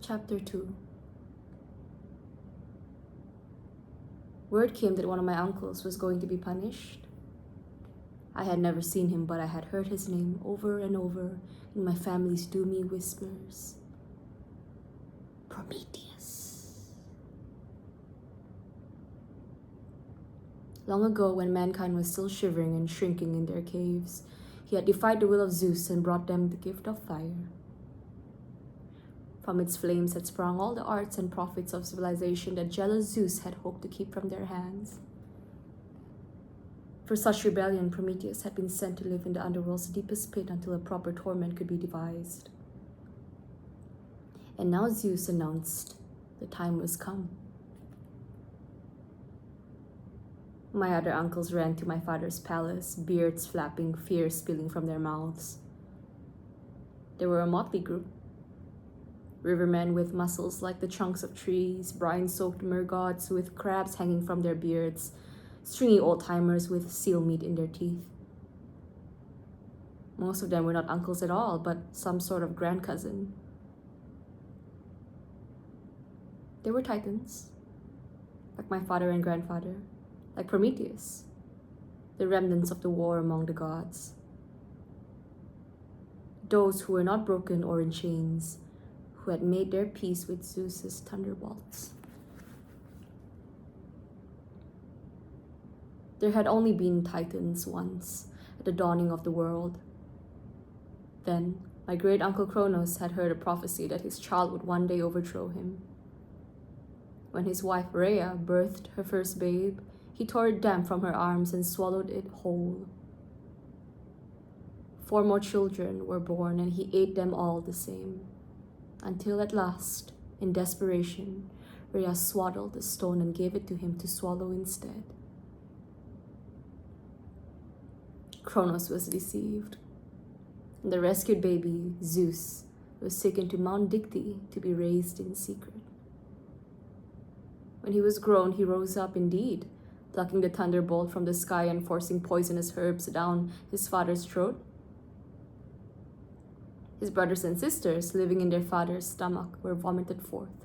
Chapter 2. Word came that one of my uncles was going to be punished. I had never seen him, but I had heard his name over and over in my family's doomy whispers. Prometheus. Long ago, when mankind was still shivering and shrinking in their caves, he had defied the will of Zeus and brought them the gift of fire. From its flames had sprung all the arts and profits of civilization that jealous Zeus had hoped to keep from their hands. For such rebellion, Prometheus had been sent to live in the underworld's deepest pit until a proper torment could be devised. And now Zeus announced the time was come. My other uncles ran to my father's palace, beards flapping, fear spilling from their mouths. They were a motley group. Rivermen with muscles like the trunks of trees, brine-soaked mergods with crabs hanging from their beards, stringy old-timers with seal meat in their teeth. Most of them were not uncles at all, but some sort of grand-cousin. They were titans, like my father and grandfather, like Prometheus, the remnants of the war among the gods. Those who were not broken or in chains, who had made their peace with Zeus's thunderbolts. There had only been titans once, at the dawning of the world. Then, my great-uncle Kronos had heard a prophecy that his child would one day overthrow him. When his wife Rhea birthed her first babe, he tore it damp from her arms and swallowed it whole. 4 more children were born, and he ate them all the same. Until at last, in desperation, Rhea swaddled the stone and gave it to him to swallow instead. Kronos was deceived. And the rescued baby, Zeus, was taken to Mount Dicte to be raised in secret. When he was grown, he rose up indeed, plucking the thunderbolt from the sky and forcing poisonous herbs down his father's throat. His brothers and sisters, living in their father's stomach, were vomited forth.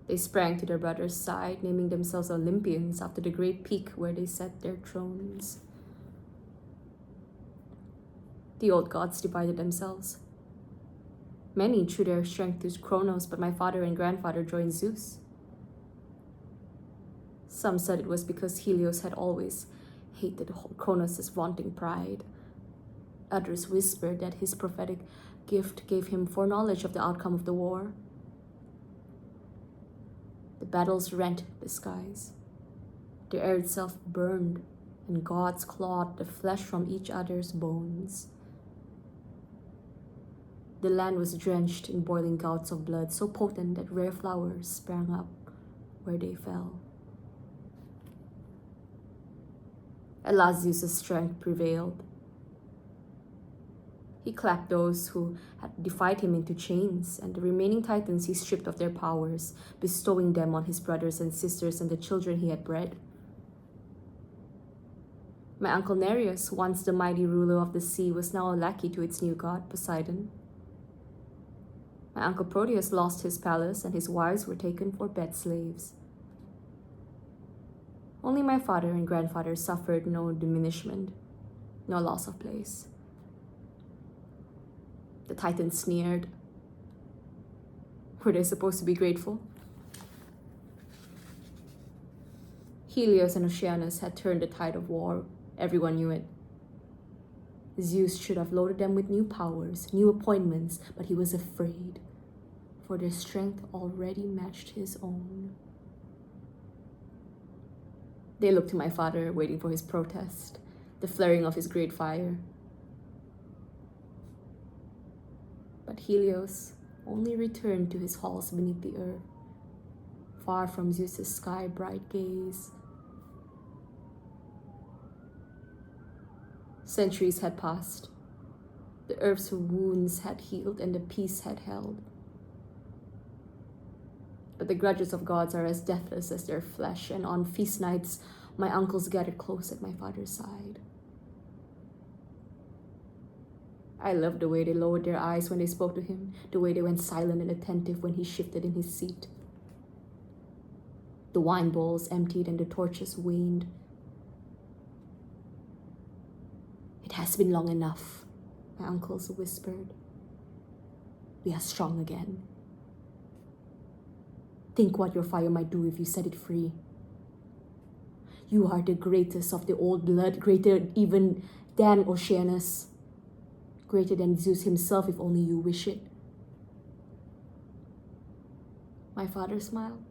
They sprang to their brother's side, naming themselves Olympians after the great peak where they set their thrones. The old gods divided themselves. Many threw their strength to Kronos, but my father and grandfather joined Zeus. Some said it was because Helios had always hated Kronos' vaunting pride. Others whispered that his prophetic gift gave him foreknowledge of the outcome of the war. The battles rent the skies. The air itself burned, and gods clawed the flesh from each other's bones. The land was drenched in boiling gouts of blood, so potent that rare flowers sprang up where they fell. At last Zeus' strength prevailed. He clapped those who had defied him into chains, and the remaining titans he stripped of their powers, bestowing them on his brothers and sisters and the children he had bred. My uncle Nereus, once the mighty ruler of the sea, was now a lackey to its new god, Poseidon. My uncle Proteus lost his palace, and his wives were taken for bed slaves. Only my father and grandfather suffered no diminishment, no loss of place. The Titans sneered. Were they supposed to be grateful? Helios and Oceanus had turned the tide of war. Everyone knew it. Zeus should have loaded them with new powers, new appointments, but he was afraid, for their strength already matched his own. They looked to my father, waiting for his protest, the flaring of his great fire. But Helios only returned to his halls beneath the earth, far from Zeus' sky-bright gaze. Centuries had passed. The earth's wounds had healed and the peace had held. But the grudges of gods are as deathless as their flesh, and on feast nights, my uncles gathered close at my father's side. I loved the way they lowered their eyes when they spoke to him, the way they went silent and attentive when he shifted in his seat. The wine bowls emptied and the torches waned. It has been long enough, my uncles whispered. We are strong again. Think what your fire might do if you set it free. You are the greatest of the old blood, greater even than Oceanus, greater than Zeus himself if only you wish it. My father smiled.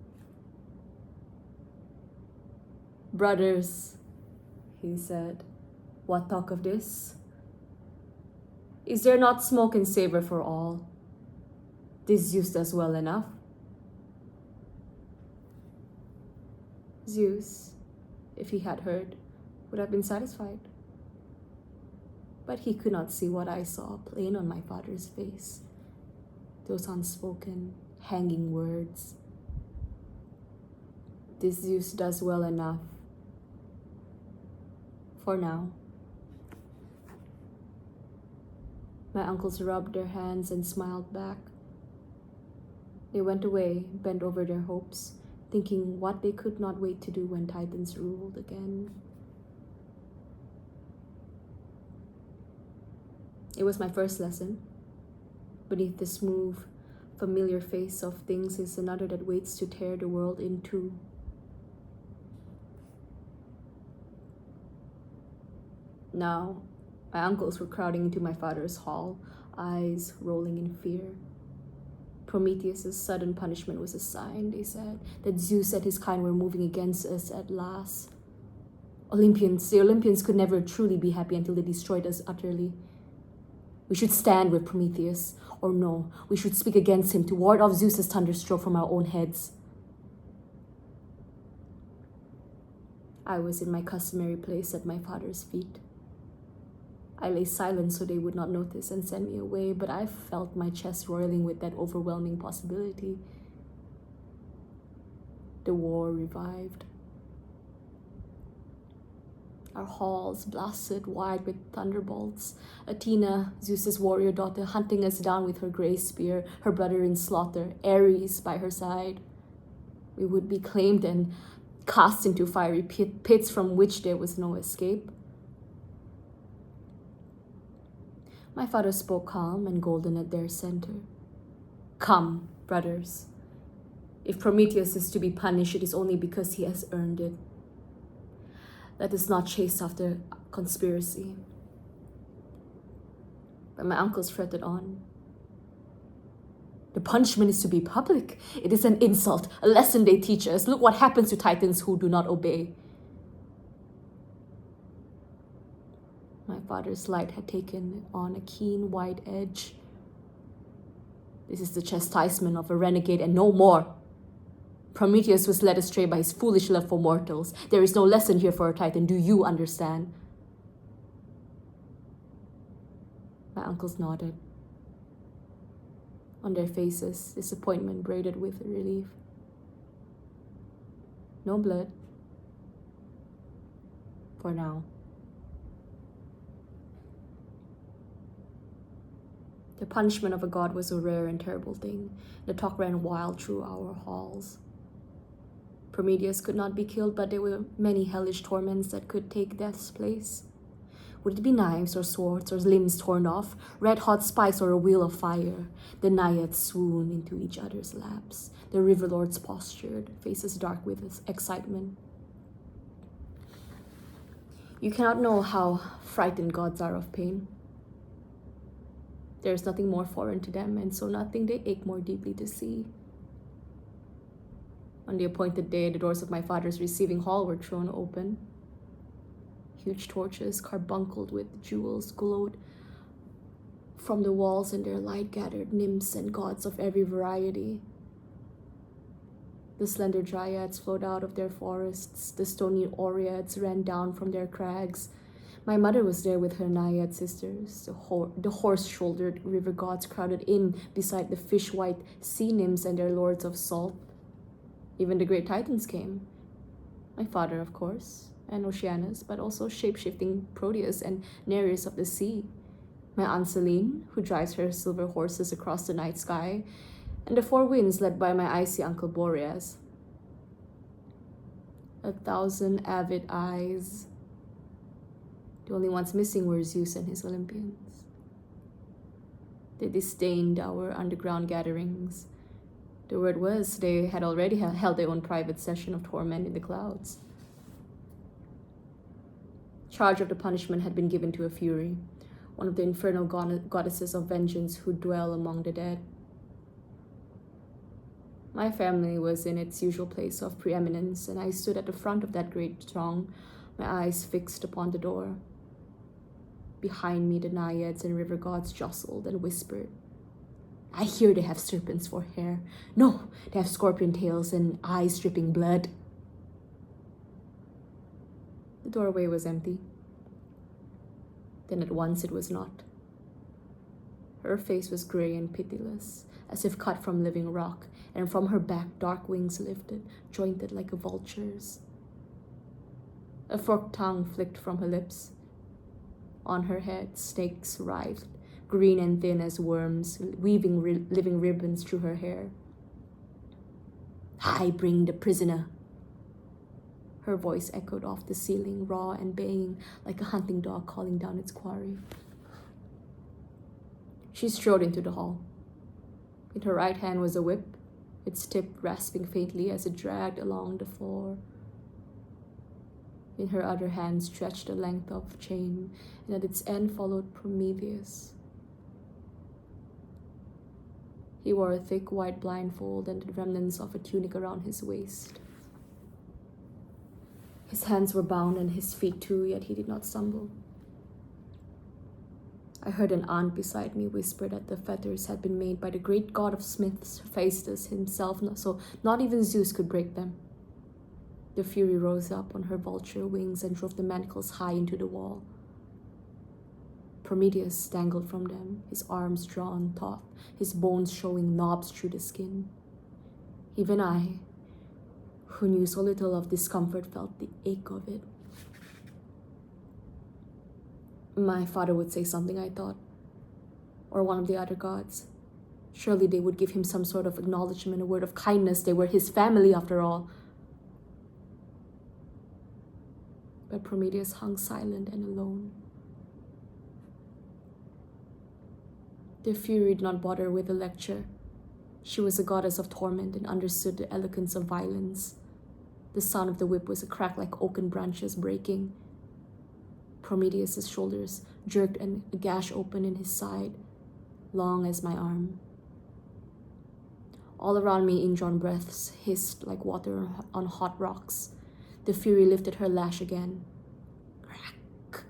Brothers, he said, what talk of this? Is there not smoke and savor for all? This Zeus does well enough. Zeus, if he had heard, would have been satisfied. But he could not see what I saw plain on my father's face. Those unspoken, hanging words. This Zeus does well enough. For now. My uncles rubbed their hands and smiled back. They went away, bent over their hopes, thinking what they could not wait to do when Titans ruled again. It was my first lesson. Beneath the smooth, familiar face of things is another that waits to tear the world in two. Now, my uncles were crowding into my father's hall, eyes rolling in fear. Prometheus' sudden punishment was a sign, they said, that Zeus and his kind were moving against us at last. The Olympians could never truly be happy until they destroyed us utterly. We should stand with Prometheus, or no, we should speak against him to ward off Zeus's thunderstroke from our own heads. I was in my customary place at my father's feet. I lay silent so they would not notice and send me away, but I felt my chest roiling with that overwhelming possibility. The war revived. Our halls blasted wide with thunderbolts. Athena, Zeus's warrior daughter, hunting us down with her grey spear, her brother in slaughter, Ares by her side. We would be claimed and cast into fiery pits from which there was no escape. My father spoke calm and golden at their center. Come, brothers. If Prometheus is to be punished, it is only because he has earned it. Let us not chase after conspiracy. But my uncles fretted on. The punishment is to be public. It is an insult, a lesson they teach us. Look what happens to Titans who do not obey. My father's light had taken on a keen white edge. This is the chastisement of a renegade and no more. Prometheus was led astray by his foolish love for mortals. There is no lesson here for a Titan. Do you understand? My uncles nodded. On their faces, disappointment braided with relief. No blood. For now. The punishment of a god was a rare and terrible thing. The talk ran wild through our halls. Prometheus could not be killed, but there were many hellish torments that could take death's place. Would it be knives or swords or limbs torn off, red-hot spikes or a wheel of fire? The naiads swooned into each other's laps. The river lords postured, faces dark with excitement. You cannot know how frightened gods are of pain. There is nothing more foreign to them, and so nothing they ache more deeply to see. On the appointed day, the doors of my father's receiving hall were thrown open. Huge torches, carbuncled with jewels, glowed from the walls, and their light gathered nymphs and gods of every variety. The slender dryads flowed out of their forests. The stony oreads ran down from their crags. My mother was there with her naiad sisters. The horse-shouldered river gods crowded in beside the fish-white sea nymphs and their lords of salt. Even the great Titans came. My father, of course, and Oceanus, but also shape-shifting Proteus and Nereus of the sea. My Aunt Celine, who drives her silver horses across the night sky, and the four winds led by my icy Uncle Boreas. 1,000 avid eyes. The only ones missing were Zeus and his Olympians. They disdained our underground gatherings. The word was they had already held their own private session of torment in the clouds. Charge of the punishment had been given to a Fury, one of the infernal goddesses of vengeance who dwell among the dead. My family was in its usual place of preeminence, and I stood at the front of that great throng, my eyes fixed upon the door. Behind me, the naiads and river gods jostled and whispered, "I hear they have serpents for hair. No, they have scorpion tails and eyes dripping blood." The doorway was empty. Then at once it was not. Her face was gray and pitiless, as if cut from living rock, and from her back dark wings lifted, jointed like a vulture's. A forked tongue flicked from her lips. On her head, snakes writhed, green and thin as worms, weaving living ribbons through her hair. "I bring the prisoner." Her voice echoed off the ceiling, raw and baying, like a hunting dog calling down its quarry. She strode into the hall. In her right hand was a whip, its tip rasping faintly as it dragged along the floor. In her other hand stretched a length of chain, and at its end followed Prometheus. He wore a thick white blindfold and the remnants of a tunic around his waist. His hands were bound and his feet too, yet he did not stumble. I heard an aunt beside me whisper that the fetters had been made by the great god of smiths, Hephaestus himself, so not even Zeus could break them. The Fury rose up on her vulture wings and drove the manacles high into the wall. Prometheus dangled from them, his arms drawn taut, his bones showing knobs through the skin. Even I, who knew so little of discomfort, felt the ache of it. My father would say something, I thought, or one of the other gods. Surely they would give him some sort of acknowledgement, a word of kindness. They were his family after all. But Prometheus hung silent and alone. The Fury did not bother with a lecture. She was a goddess of torment and understood the eloquence of violence. The sound of the whip was a crack like oaken branches breaking. Prometheus's shoulders jerked and a gash opened in his side, long as my arm. All around me, indrawn breaths hissed like water on hot rocks. The Fury lifted her lash again. Crack!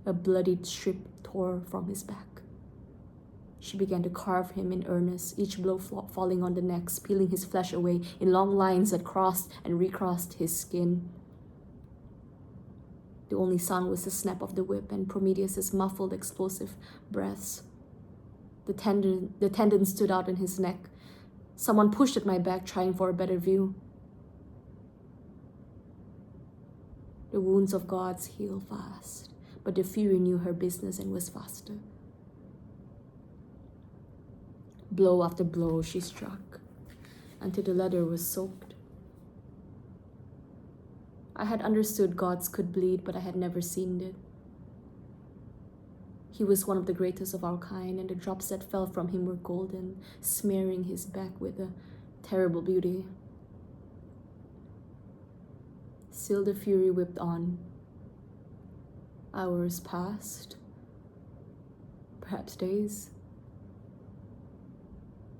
A bloodied strip tore from his back. She began to carve him in earnest, each blow falling on the neck, peeling his flesh away in long lines that crossed and recrossed his skin. The only sound was the snap of the whip and Prometheus's muffled, explosive breaths. The tendon stood out in his neck. Someone pushed at my back, trying for a better view. The wounds of gods heal fast, but the Fury knew her business and was faster. Blow after blow she struck, until the leather was soaked. I had understood gods could bleed, but I had never seen it. He was one of the greatest of our kind, and the drops that fell from him were golden, smearing his back with a terrible beauty. Still the Fury whipped on. Hours passed, perhaps days.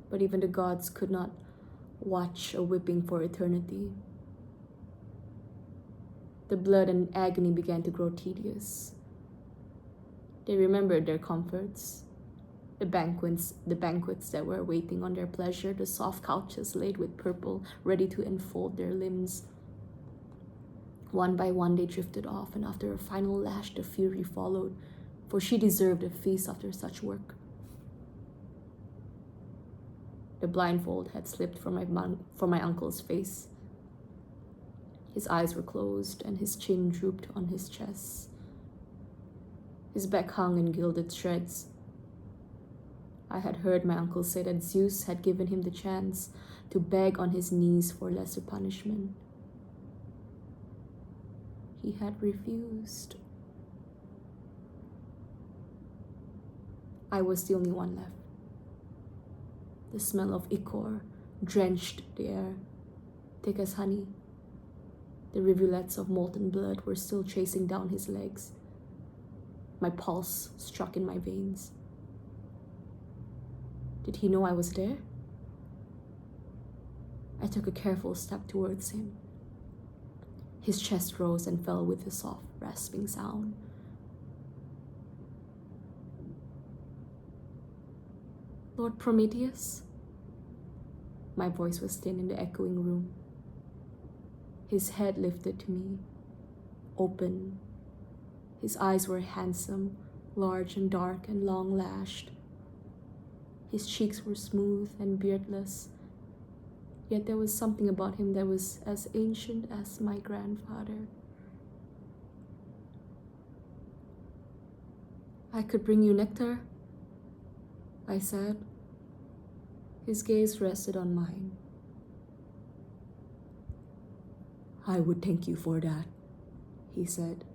But even the gods could not watch a whipping for eternity. The blood and agony began to grow tedious. They remembered their comforts, the banquets that were waiting on their pleasure, the soft couches laid with purple, ready to enfold their limbs. One by one they drifted off, and after a final lash the Fury followed, for she deserved a feast after such work. The blindfold had slipped from my uncle's face. His eyes were closed and his chin drooped on his chest. His back hung in gilded shreds. I had heard my uncle say that Zeus had given him the chance to beg on his knees for lesser punishment. He had refused. I was the only one left. The smell of ichor drenched the air, thick as honey. The rivulets of molten blood were still chasing down his legs. My pulse struck in my veins. Did he know I was there? I took a careful step towards him. His chest rose and fell with a soft, rasping sound. Lord Prometheus? My voice was thin in the echoing room. His head lifted to me, open. His eyes were handsome, large and dark and long-lashed. His cheeks were smooth and beardless, yet there was something about him that was as ancient as my grandfather. I could bring you nectar, I said. His gaze rested on mine. I would thank you for that, he said.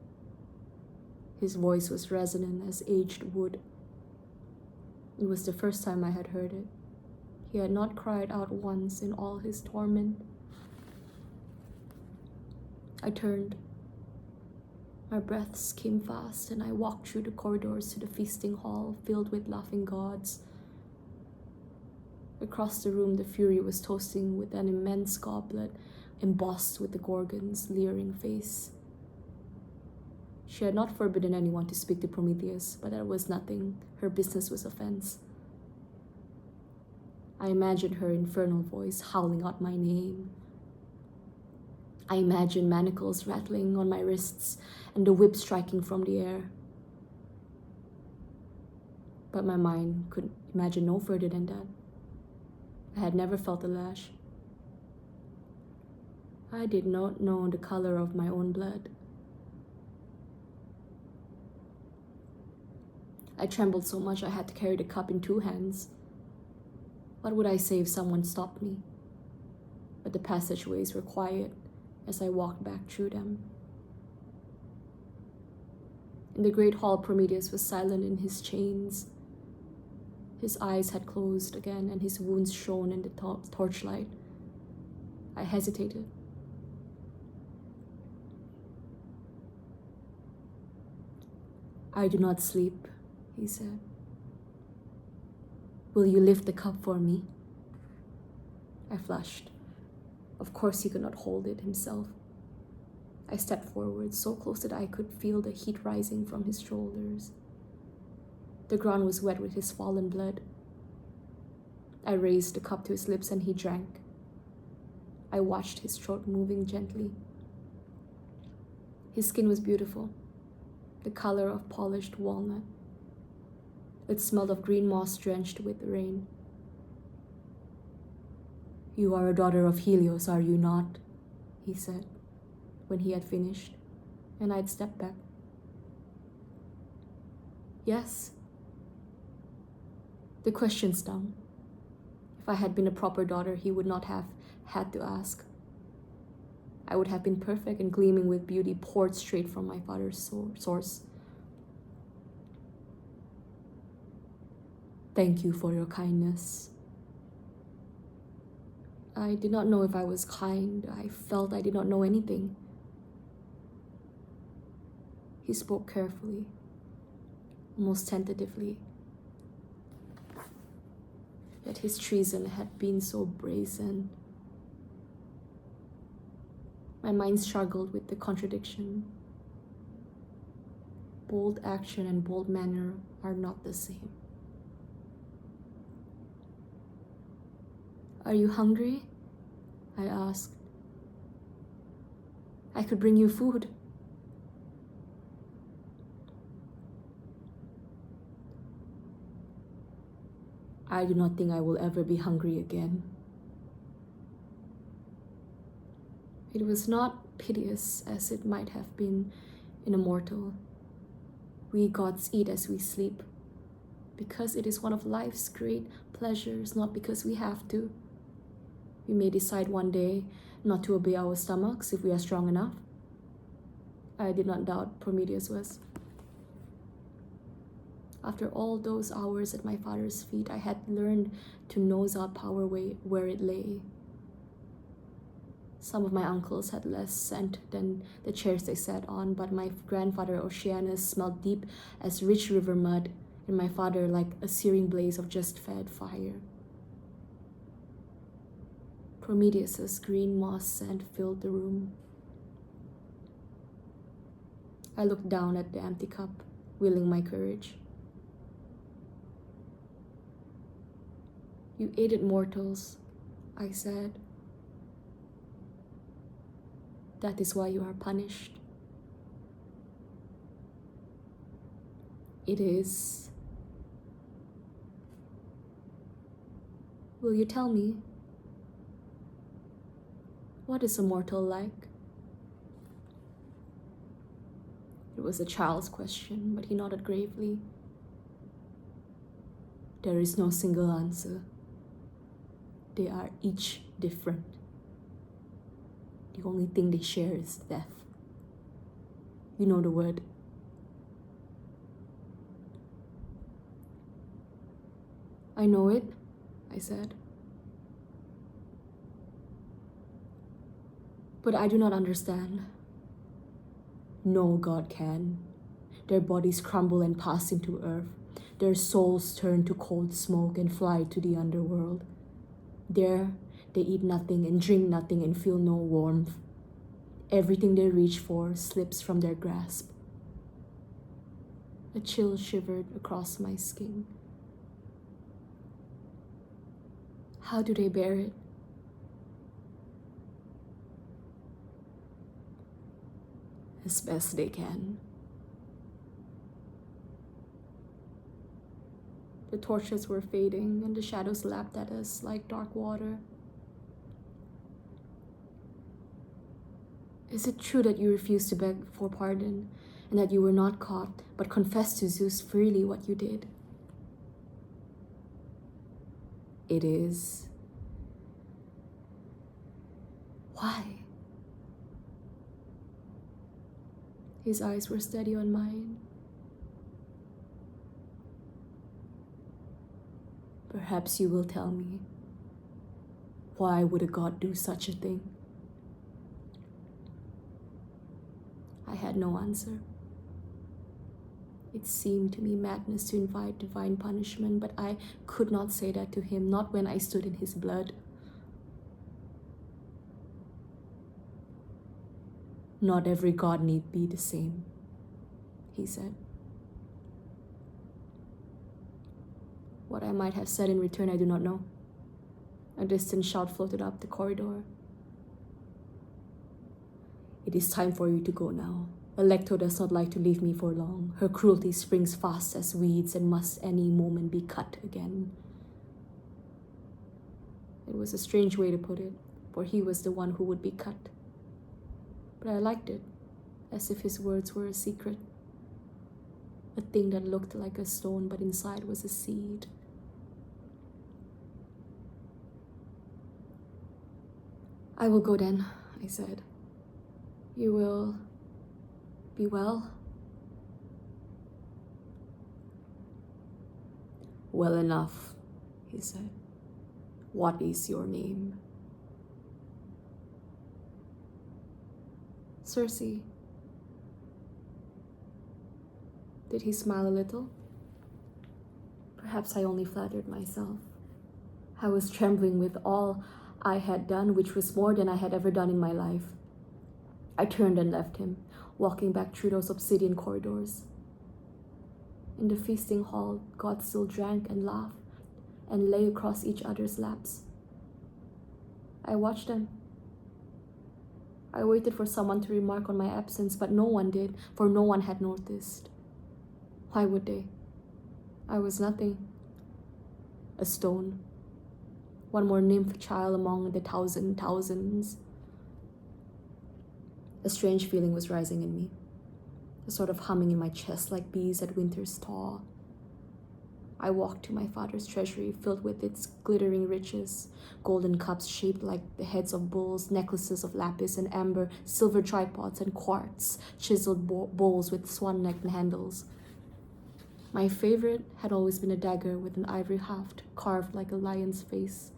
His voice was resonant as aged wood. It was the first time I had heard it. He had not cried out once in all his torment. I turned. My breaths came fast, and I walked through the corridors to the feasting hall filled with laughing gods. Across the room, the Fury was toasting with an immense goblet embossed with the Gorgon's leering face. She had not forbidden anyone to speak to Prometheus, but that was nothing. Her business was offense. I imagined her infernal voice howling out my name. I imagined manacles rattling on my wrists and the whip striking from the air. But my mind could imagine no further than that. I had never felt a lash. I did not know the color of my own blood. I trembled so much I had to carry the cup in 2 hands. What would I say if someone stopped me? But the passageways were quiet as I walked back through them. In the great hall, Prometheus was silent in his chains. His eyes had closed again, and his wounds shone in the torchlight. I hesitated. I do not sleep, he said. Will you lift the cup for me? I flushed. Of course he could not hold it himself. I stepped forward, so close that I could feel the heat rising from his shoulders. The ground was wet with his fallen blood. I raised the cup to his lips and he drank. I watched his throat moving gently. His skin was beautiful, the color of polished walnut. It smelled of green moss drenched with rain. You are a daughter of Helios, are you not? He said, when he had finished, and I'd stepped back. Yes. The question stung. If I had been a proper daughter, he would not have had to ask. I would have been perfect and gleaming with beauty poured straight from my father's source. Thank you for your kindness. I did not know if I was kind. I felt I did not know anything. He spoke carefully, almost tentatively. Yet his treason had been so brazen. My mind struggled with the contradiction. Bold action and bold manner are not the same. Are you hungry? I asked. I could bring you food. I do not think I will ever be hungry again. It was not piteous as it might have been in a mortal. We gods eat as we sleep, because it is one of life's great pleasures, not because we have to. We may decide one day not to obey our stomachs if we are strong enough. I did not doubt Prometheus was. After all those hours at my father's feet, I had learned to nose out power where it lay. Some of my uncles had less scent than the chairs they sat on, but my grandfather Oceanus smelled deep as rich river mud, and my father like a searing blaze of just fed fire. Prometheus's green moss scent filled the room. I looked down at the empty cup, willing my courage. You ate it, mortals, I said. That is why you are punished. It is. Will you tell me? What is a mortal like? It was a child's question, but he nodded gravely. There is no single answer. They are each different. The only thing they share is death. You know the word. I know it, I said. But I do not understand. No god can. Their bodies crumble and pass into earth. Their souls turn to cold smoke and fly to the underworld. There, they eat nothing and drink nothing and feel no warmth. Everything they reach for slips from their grasp. A chill shivered across my skin. How do they bear it? As best they can. The torches were fading and the shadows lapped at us like dark water. Is it true that you refused to beg for pardon and that you were not caught but confessed to Zeus freely what you did? It is. Why? His eyes were steady on mine. Perhaps you will tell me. Why would a god do such a thing? I had no answer. It seemed to me madness to invite divine punishment, but I could not say that to him, not when I stood in his blood. Not every god need be the same, he said. What I might have said in return, I do not know. A distant shout floated up the corridor. It is time for you to go now. Alecto does not like to leave me for long. Her cruelty springs fast as weeds and must any moment be cut again. It was a strange way to put it, for he was the one who would be cut. But I liked it, as if his words were a secret. A thing that looked like a stone, but inside was a seed. I will go then, I said. You will be well? Well enough, he said. What is your name? Circe. Did he smile a little? Perhaps I only flattered myself. I was trembling with all I had done, which was more than I had ever done in my life. I turned and left him, walking back through those obsidian corridors. In the feasting hall, gods still drank and laughed and lay across each other's laps. I watched them. I waited for someone to remark on my absence, but no one did, for no one had noticed. Why would they? I was nothing. A stone. One more nymph child among the thousands. A strange feeling was rising in me. a sort of humming in my chest like bees at winter's thaw. I walked to my father's treasury filled with its glittering riches, golden cups shaped like the heads of bulls, necklaces of lapis and amber, silver tripods and quartz, chiseled bowls with swan-neck handles. My favorite had always been a dagger with an ivory haft carved like a lion's face.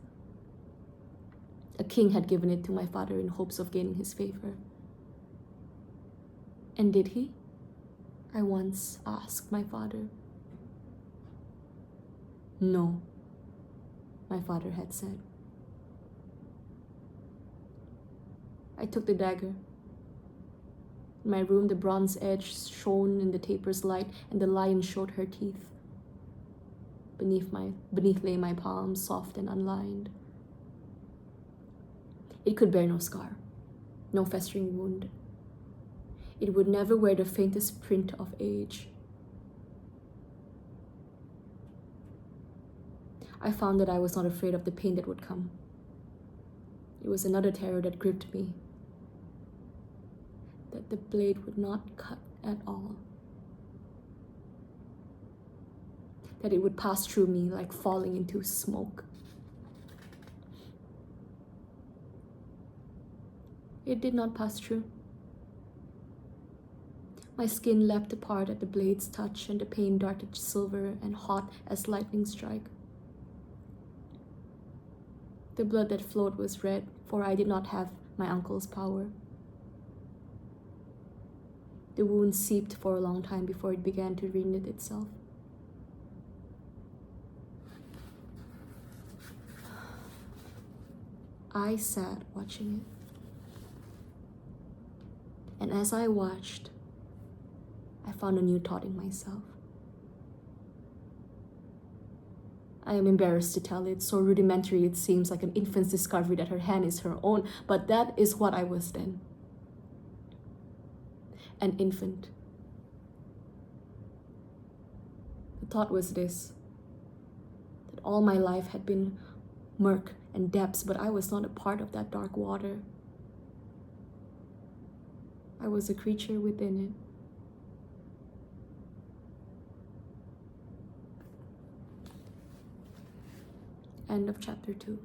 A king had given it to my father in hopes of gaining his favor. And did he? I once asked my father. No, my father had said. I took the dagger. In my room, the bronze edge shone in the taper's light, and the lion showed her teeth. Beneath lay my palm, soft and unlined. It could bear no scar, no festering wound. It would never wear the faintest print of age. I found that I was not afraid of the pain that would come. It was another terror that gripped me, that the blade would not cut at all, that it would pass through me like falling into smoke. It did not pass through. My skin leapt apart at the blade's touch, and the pain darted silver and hot as lightning strike. The blood that flowed was red, for I did not have my uncle's power. The wound seeped for a long time before it began to reknit itself. I sat watching it. And as I watched, I found a new thought in myself. I am embarrassed to tell it, so rudimentary it seems, like an infant's discovery that her hand is her own, but that is what I was then. An infant. The thought was this, that all my life had been murk and depths, but I was not a part of that dark water. I was a creature within it. End of chapter 2.